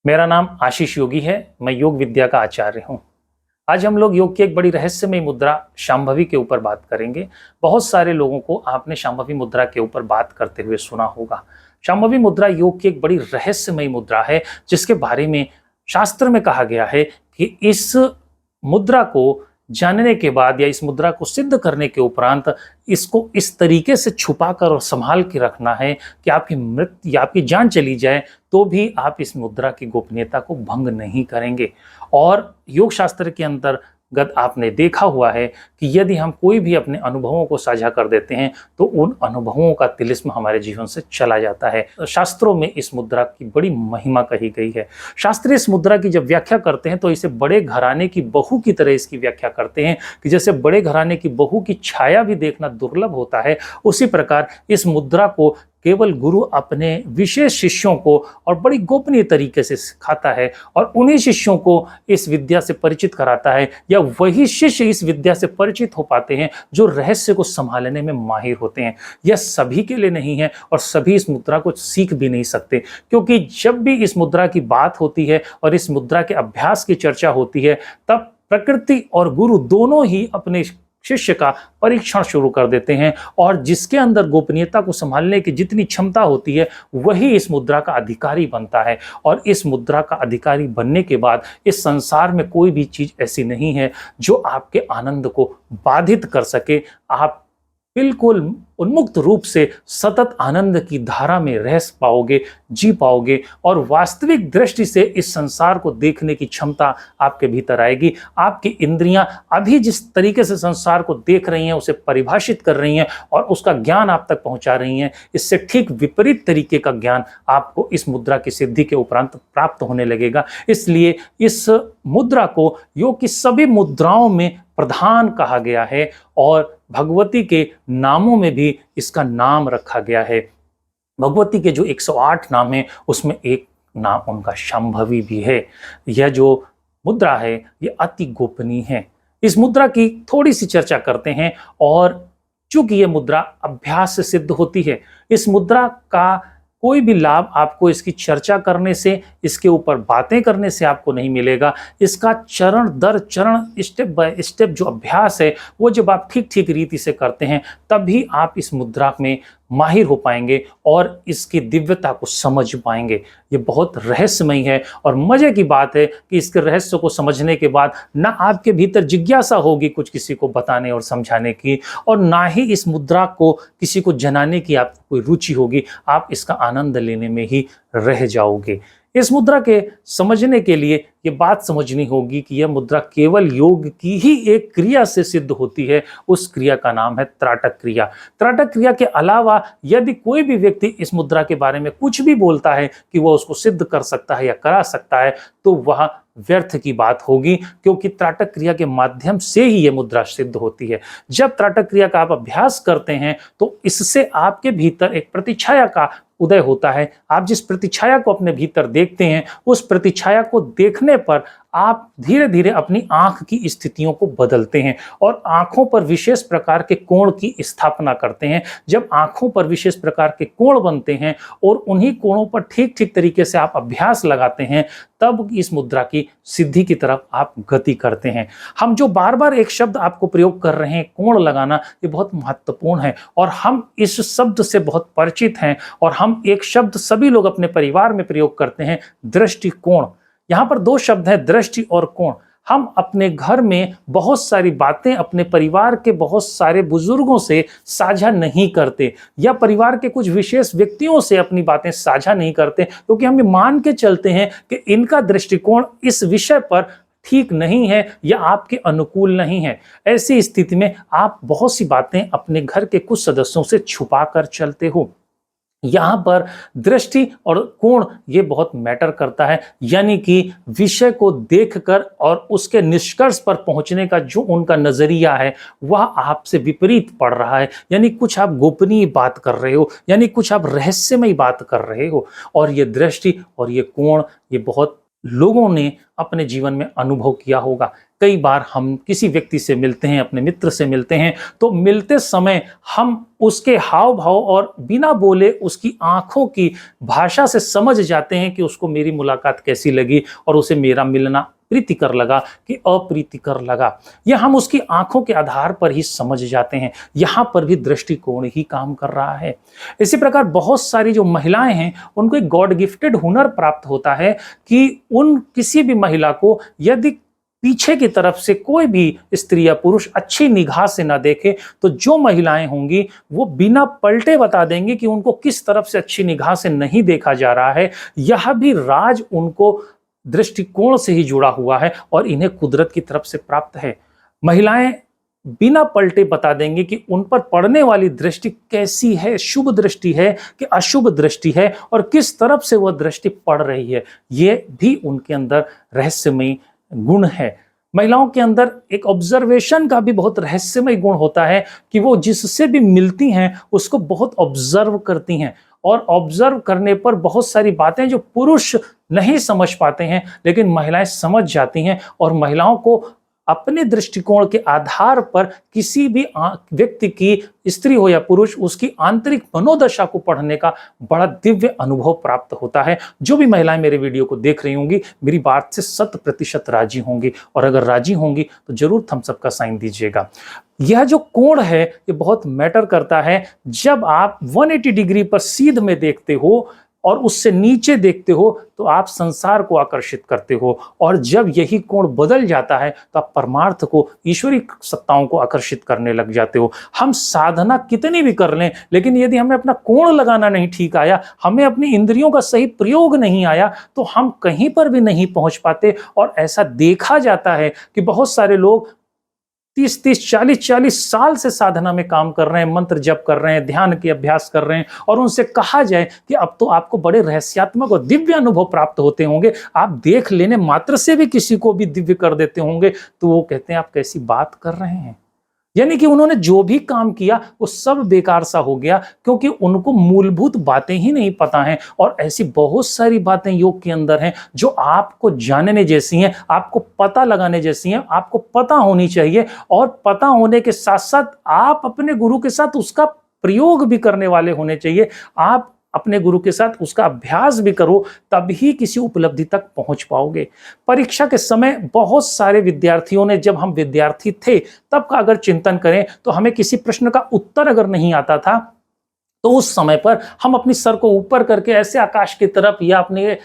मेरा नाम आशीष योगी है। मैं योग विद्या का आचार्य हूँ। आज हम लोग योग की एक बड़ी रहस्यमयी मुद्रा शांभवी के ऊपर बात करेंगे। बहुत सारे लोगों को आपने शांभवी मुद्रा के ऊपर बात करते हुए सुना होगा। शांभवी मुद्रा योग की एक बड़ी रहस्यमयी मुद्रा है, जिसके बारे में शास्त्र में कहा गया है कि इस मुद्रा को जानने के बाद या इस मुद्रा को सिद्ध करने के उपरांत इसको इस तरीके से छुपाकर और संभाल के रखना है कि आपकी मृत्यु या आपकी जान चली जाए तो भी आप इस मुद्रा की गोपनीयता को भंग नहीं करेंगे। और योग शास्त्र के अंतर्गत आपने देखा हुआ है कि यदि हम कोई भी अपने अनुभवों को साझा कर देते हैं तो उन अनुभवों का तिलिस्म हमारे जीवन से चला जाता है। शास्त्रों में इस मुद्रा की बड़ी महिमा कही गई है। शास्त्री इस मुद्रा की जब व्याख्या करते हैं तो इसे बड़े घराने की बहू की तरह इसकी व्याख्या करते हैं कि जैसे बड़े घराने की बहू की छाया भी देखना दुर्लभ होता है, उसी प्रकार इस मुद्रा को केवल गुरु अपने विशेष शिष्यों को और बड़ी गोपनीय तरीके से सिखाता है और उन्हीं शिष्यों को इस विद्या से परिचित कराता है, या वही शिष्य इस विद्या से परिचित हो पाते हैं जो रहस्य को संभालने में माहिर होते हैं। यह सभी के लिए नहीं है और सभी इस मुद्रा को सीख भी नहीं सकते, क्योंकि जब भी इस मुद्रा की बात होती है और इस मुद्रा के अभ्यास की चर्चा होती है तब प्रकृति और गुरु दोनों ही अपने शिष्य का परीक्षण शुरू कर देते हैं, और जिसके अंदर गोपनीयता को संभालने की जितनी क्षमता होती है वही इस मुद्रा का अधिकारी बनता है। और इस मुद्रा का अधिकारी बनने के बाद इस संसार में कोई भी चीज ऐसी नहीं है जो आपके आनंद को बाधित कर सके। आप बिल्कुल उन्मुक्त रूप से सतत आनंद की धारा में रह पाओगे, जी पाओगे, और वास्तविक दृष्टि से इस संसार को देखने की क्षमता आपके भीतर आएगी। आपकी इंद्रियां अभी जिस तरीके से संसार को देख रही हैं, उसे परिभाषित कर रही हैं और उसका ज्ञान आप तक पहुंचा रही हैं, इससे ठीक विपरीत तरीके का ज्ञान आपको इस मुद्रा की सिद्धि के उपरांत प्राप्त होने लगेगा। इसलिए इस मुद्रा को योग की सभी मुद्राओं में प्रधान कहा गया है और भगवती के नामों में भी इसका नाम रखा गया है। भगवती के जो 108 नाम हैं उसमें एक नाम उनका शांभवी भी है। यह जो मुद्रा है यह अति गोपनीय है। इस मुद्रा की थोड़ी सी चर्चा करते हैं। और चूंकि यह मुद्रा अभ्यास से सिद्ध होती है, इस मुद्रा का कोई भी लाभ आपको इसकी चर्चा करने से, इसके ऊपर बातें करने से आपको नहीं मिलेगा। इसका चरण दर चरण, स्टेप बाय स्टेप जो अभ्यास है वो जब आप ठीक ठीक रीति से करते हैं तभी आप इस मुद्रा में माहिर हो पाएंगे और इसकी दिव्यता को समझ पाएंगे। ये बहुत रहस्यमय है और मजे की बात है कि इसके रहस्य को समझने के बाद ना आपके भीतर जिज्ञासा होगी कुछ किसी को बताने और समझाने की, और ना ही इस मुद्रा को किसी को जनाने की आपको कोई रुचि होगी। आप इसका आनंद लेने में ही रह जाओगे। इस मुद्रा के समझने के लिए ये बात समझनी होगी कि यह मुद्रा केवल योग की ही एक क्रिया से सिद्ध होती है। उस क्रिया का नाम है त्राटक क्रिया। त्राटक क्रिया के अलावा यदि कोई भी व्यक्ति इस मुद्रा के बारे में कुछ भी बोलता है कि वह उसको सिद्ध कर सकता है या करा सकता है तो वह व्यर्थ की बात होगी, क्योंकि त्राटक क्रिया के माध्यम से ही यह मुद्रा सिद्ध होती है। जब त्राटक क्रिया का आप अभ्यास करते हैं तो इससे आपके भीतर एक प्रतिछाया का उदय होता है। आप जिस प्रतिछाया को अपने भीतर देखते हैं उस प्रतिछाया को देखने पर आप धीरे धीरे अपनी आंख की स्थितियों को बदलते हैं और आंखों पर विशेष प्रकार के कोण की स्थापना करते हैं। जब आंखों पर विशेष प्रकार के कोण बनते हैं और उन्हीं कोणों पर ठीक ठीक तरीके से आप अभ्यास लगाते हैं तब इस मुद्रा की सिद्धि की तरफ आप गति करते हैं। हम जो बार बार एक शब्द आपको प्रयोग कर रहे हैं, कोण लगाना, ये बहुत महत्वपूर्ण है और हम इस शब्द से बहुत परिचित हैं। और हम एक शब्द सभी लोग अपने परिवार में प्रयोग करते हैं, दृष्टिकोण। यहाँ पर दो शब्द हैं, दृष्टि और कोण। हम अपने घर में बहुत सारी बातें अपने परिवार के बहुत सारे बुजुर्गों से साझा नहीं करते या परिवार के कुछ विशेष व्यक्तियों से अपनी बातें साझा नहीं करते, क्योंकि हम ये मान के चलते हैं कि इनका दृष्टिकोण इस विषय पर ठीक नहीं है या आपके अनुकूल नहीं है। ऐसी स्थिति में आप बहुत सी बातें अपने घर के कुछ सदस्यों से छुपा कर चलते हो। यहाँ पर दृष्टि और कोण ये बहुत मैटर करता है, यानी कि विषय को देखकर और उसके निष्कर्ष पर पहुंचने का जो उनका नजरिया है वह आपसे विपरीत पड़ रहा है, यानी कुछ आप गोपनीय बात कर रहे हो, यानी कुछ आप रहस्यमय बात कर रहे हो। और ये दृष्टि और ये कोण ये बहुत लोगों ने अपने जीवन में अनुभव किया होगा। कई बार हम किसी व्यक्ति से मिलते हैं, अपने मित्र से मिलते हैं, तो मिलते समय हम उसके हाव भाव और बिना बोले उसकी आंखों की भाषा से समझ जाते हैं कि उसको मेरी मुलाकात कैसी लगी और उसे मेरा मिलना प्रीतिकर लगा कि अप्रीतिकर लगा। यह हम उसकी आंखों के आधार पर ही समझ जाते हैं। यहां पर भी दृष्टिकोण ही काम कर रहा है। इसी प्रकार बहुत सारी जो महिलाएं हैं उनको एक गॉड गिफ्टेड हुनर प्राप्त होता है कि उन किसी भी महिला को यदि पीछे की तरफ से कोई भी स्त्री या पुरुष अच्छी निगाह से ना देखे तो जो महिलाएं होंगी वो बिना पलटे बता देंगे कि उनको किस तरफ से अच्छी निगाह से नहीं देखा जा रहा है। यह भी राज उनको दृष्टिकोण से ही जुड़ा हुआ है और इन्हें कुदरत की तरफ से प्राप्त है। महिलाएं बिना पलटे बता देंगे कि उन पर पड़ने वाली दृष्टि कैसी है, शुभ दृष्टि है कि अशुभ दृष्टि है और किस तरफ से वह दृष्टि पड़ रही है। ये भी उनके अंदर रहस्यमयी गुण है। महिलाओं के अंदर एक ऑब्जर्वेशन का भी बहुत रहस्यमय गुण होता है कि वो जिससे भी मिलती हैं उसको बहुत ऑब्जर्व करती हैं और ऑब्जर्व करने पर बहुत सारी बातें जो पुरुष नहीं समझ पाते हैं लेकिन महिलाएं समझ जाती हैं और महिलाओं को अपने दृष्टिकोण के आधार पर किसी भी व्यक्ति की, स्त्री हो या पुरुष, उसकी आंतरिक मनोदशा को पढ़ने का बड़ा दिव्य अनुभव प्राप्त होता है। जो भी महिलाएं मेरे वीडियो को देख रही होंगी मेरी बात से 100% राजी होंगी और अगर राजी होंगी तो जरूर थम्स अप का साइन दीजिएगा। यह जो कोण है ये बहुत मैटर करता है। जब आप 180 डिग्री पर सीध में देखते हो और उससे नीचे देखते हो तो आप संसार को आकर्षित करते हो और जब यही कोण बदल जाता है तो आप परमार्थ को, ईश्वरी सत्ताओं को आकर्षित करने लग जाते हो। हम साधना कितनी भी कर लें लेकिन यदि हमें अपना कोण लगाना नहीं ठीक आया, हमें अपनी इंद्रियों का सही प्रयोग नहीं आया तो हम कहीं पर भी नहीं पहुंच पाते। और ऐसा देखा जाता है कि बहुत सारे लोग 30-30, 40-40 साल से साधना में काम कर रहे हैं, मंत्र जप कर रहे हैं, ध्यान के अभ्यास कर रहे हैं और उनसे कहा जाए कि अब तो आपको बड़े रहस्यात्मक और दिव्य अनुभव प्राप्त होते होंगे, आप देख लेने मात्र से भी किसी को भी दिव्य कर देते होंगे, तो वो कहते हैं आप कैसी बात कर रहे हैं। यानी कि उन्होंने जो भी काम किया वो सब बेकार सा हो गया क्योंकि उनको मूलभूत बातें ही नहीं पता हैं। और ऐसी बहुत सारी बातें योग के अंदर हैं जो आपको जानने जैसी हैं, आपको पता लगाने जैसी हैं, आपको पता होनी चाहिए और पता होने के साथ साथ आप अपने गुरु के साथ उसका प्रयोग भी करने वाले होने चाहिए। आप अपने गुरु के साथ उसका अभ्यास भी करो तभी किसी उपलब्धि तक पहुंच पाओगे। परीक्षा के समय बहुत सारे विद्यार्थियों ने, जब हम विद्यार्थी थे तब का अगर चिंतन करें तो हमें किसी प्रश्न का उत्तर अगर नहीं आता था तो उस समय पर हम अपनी सर को ऊपर करके ऐसे आकाश की तरफ या अपने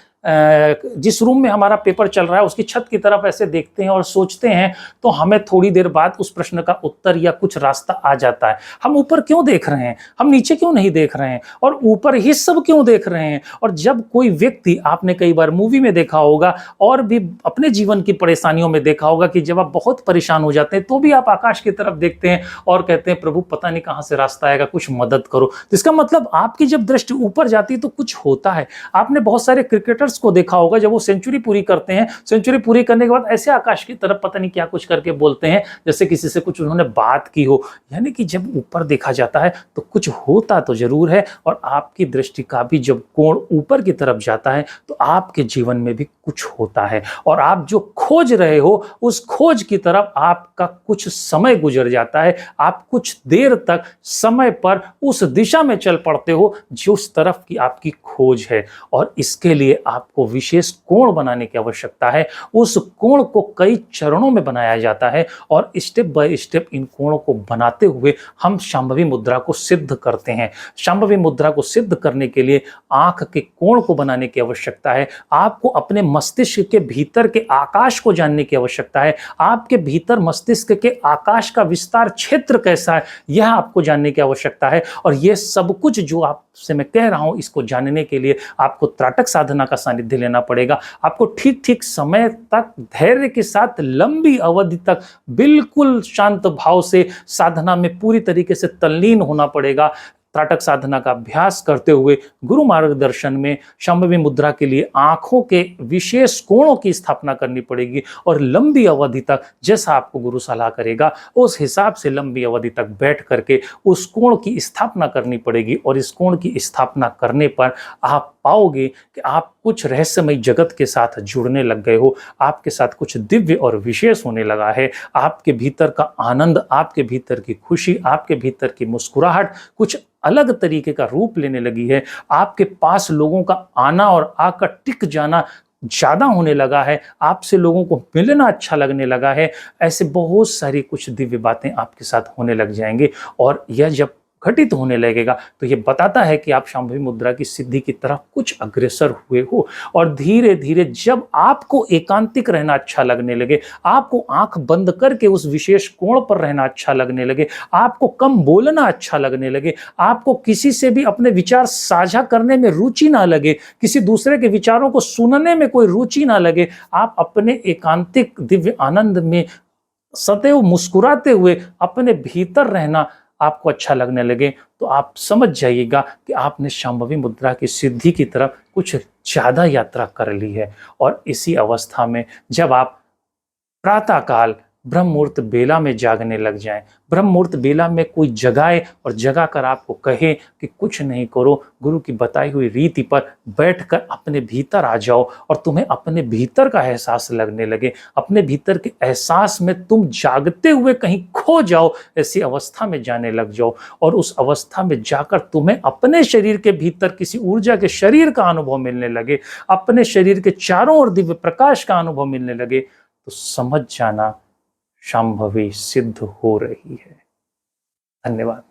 जिस रूम में हमारा पेपर चल रहा है उसकी छत की तरफ ऐसे देखते हैं और सोचते हैं तो हमें थोड़ी देर बाद उस प्रश्न का उत्तर या कुछ रास्ता आ जाता है। हम ऊपर क्यों देख रहे हैं, हम नीचे क्यों नहीं देख रहे हैं और ऊपर ही सब क्यों देख रहे हैं। और जब कोई व्यक्ति, आपने कई बार मूवी में देखा होगा और भी अपने जीवन की परेशानियों में देखा होगा कि जब आप बहुत परेशान हो जाते हैं तो भी आप आकाश की तरफ देखते हैं और कहते हैं प्रभु पता नहीं कहां से रास्ता आएगा, कुछ मदद करो। तो इसका मतलब आपकी जब दृष्टि ऊपर जाती है तो कुछ होता है। आपने बहुत सारे क्रिकेटर्स को देखा होगा जब वो सेंचुरी पूरी करते हैं, सेंचुरी पूरी करने के बाद ऐसे आकाश की तरफ पता नहीं क्या कुछ करके बोलते हैं जैसे किसी से कुछ उन्होंने बात की हो। यानी कि जब ऊपर देखा जाता है तो कुछ होता तो जरूर है और आपकी दृष्टि का भी जब कोण ऊपर की तरफ जाता है तो आपके जीवन में भी कुछ होता है और आप जो खोज रहे हो उस खोज की तरफ आपका कुछ समय गुजर जाता है। आप कुछ देर तक समय पर उस दिशा में चल पड़ते हो जिस तरफ की आपकी खोज है और इसके लिए आपको विशेष कोण बनाने की आवश्यकता है। उस कोण को कई चरणों में बनाया जाता है और स्टेप बाय स्टेप इन कोणों को बनाते हुए हम शांभवी मुद्रा को सिद्ध करते हैं। शांभवी मुद्रा को सिद्ध करने के लिए आंख के कोण को बनाने की आवश्यकता है। आपको अपने मस्तिष्क के भीतर के आकाश को जानने की आवश्यकता है। आपके भीतर मस्तिष्क के आकाश का विस्तार क्षेत्र कैसा है यह आपको जानने की आवश्यकता है। और यह सब कुछ जो आपसे मैं कह रहा हूं इसको जानने के लिए आपको त्राटक साधना का सानिध्य लेना पड़ेगा। आपको ठीक ठीक समय तक धैर्य के साथ लंबी अवधि तक बिल्कुल शांत भाव से साधना में पूरी तरीके से तल्लीन होना पड़ेगा। त्राटक साधना का अभ्यास करते हुए गुरु मार्गदर्शन में शांभवी मुद्रा के लिए आंखों के विशेष कोणों की स्थापना करनी पड़ेगी और लंबी अवधि तक जैसा आपको गुरु सलाह करेगा उस हिसाब से लंबी अवधि तक बैठ करके उस कोण की स्थापना करनी पड़ेगी और इस कोण की स्थापना करने पर आप पाओगे कि आप कुछ रहस्यमय जगत के साथ जुड़ने लग गए हो, आपके साथ कुछ दिव्य और विशेष होने लगा है। आपके भीतर का आनंद, आपके भीतर की खुशी, आपके भीतर की मुस्कुराहट कुछ अलग तरीके का रूप लेने लगी है। आपके पास लोगों का आना और आकर टिक जाना ज्यादा होने लगा है। आपसे लोगों को मिलना अच्छा लगने लगा है। ऐसे बहुत सारी कुछ दिव्य बातें आपके साथ होने लग जाएंगे और यह जब घटित होने लगेगा तो यह बताता है कि आप शांभवी मुद्रा की सिद्धि की तरफ कुछ अग्रसर हुए हो। और धीरे धीरे जब आपको एकांतिक रहना अच्छा लगने लगे, आपको आंख बंद करके उस विशेष कोण पर रहना अच्छा लगने लगे, आपको कम बोलना अच्छा लगने लगे, आपको किसी से भी अपने विचार साझा करने में रुचि ना लगे, किसी दूसरे के विचारों को सुनने में कोई रुचि ना लगे, आप अपने एकांतिक दिव्य आनंद में सदैव मुस्कुराते हुए अपने भीतर रहना आपको अच्छा लगने लगे, तो आप समझ जाइएगा कि आपने शांभवी मुद्रा की सिद्धि की तरफ कुछ ज्यादा यात्रा कर ली है। और इसी अवस्था में जब आप प्रातःकाल ब्रह्म मुहूर्त बेला में जागने लग जाएं, ब्रह्म मुहूर्त बेला में कोई जगाए और जगा कर आपको कहे कि कुछ नहीं करो, गुरु की बताई हुई रीति पर बैठकर अपने भीतर आ जाओ और तुम्हें अपने भीतर का एहसास लगने लगे, अपने भीतर के एहसास में तुम जागते हुए कहीं खो जाओ, ऐसी अवस्था में जाने लग जाओ। और उस अवस्था में जाकर तुम्हें अपने शरीर के भीतर किसी ऊर्जा के शरीर का अनुभव मिलने लगे, अपने शरीर के चारों ओर दिव्य प्रकाश का अनुभव मिलने लगे, तो समझ जाना शांभवी सिद्ध हो रही है। धन्यवाद।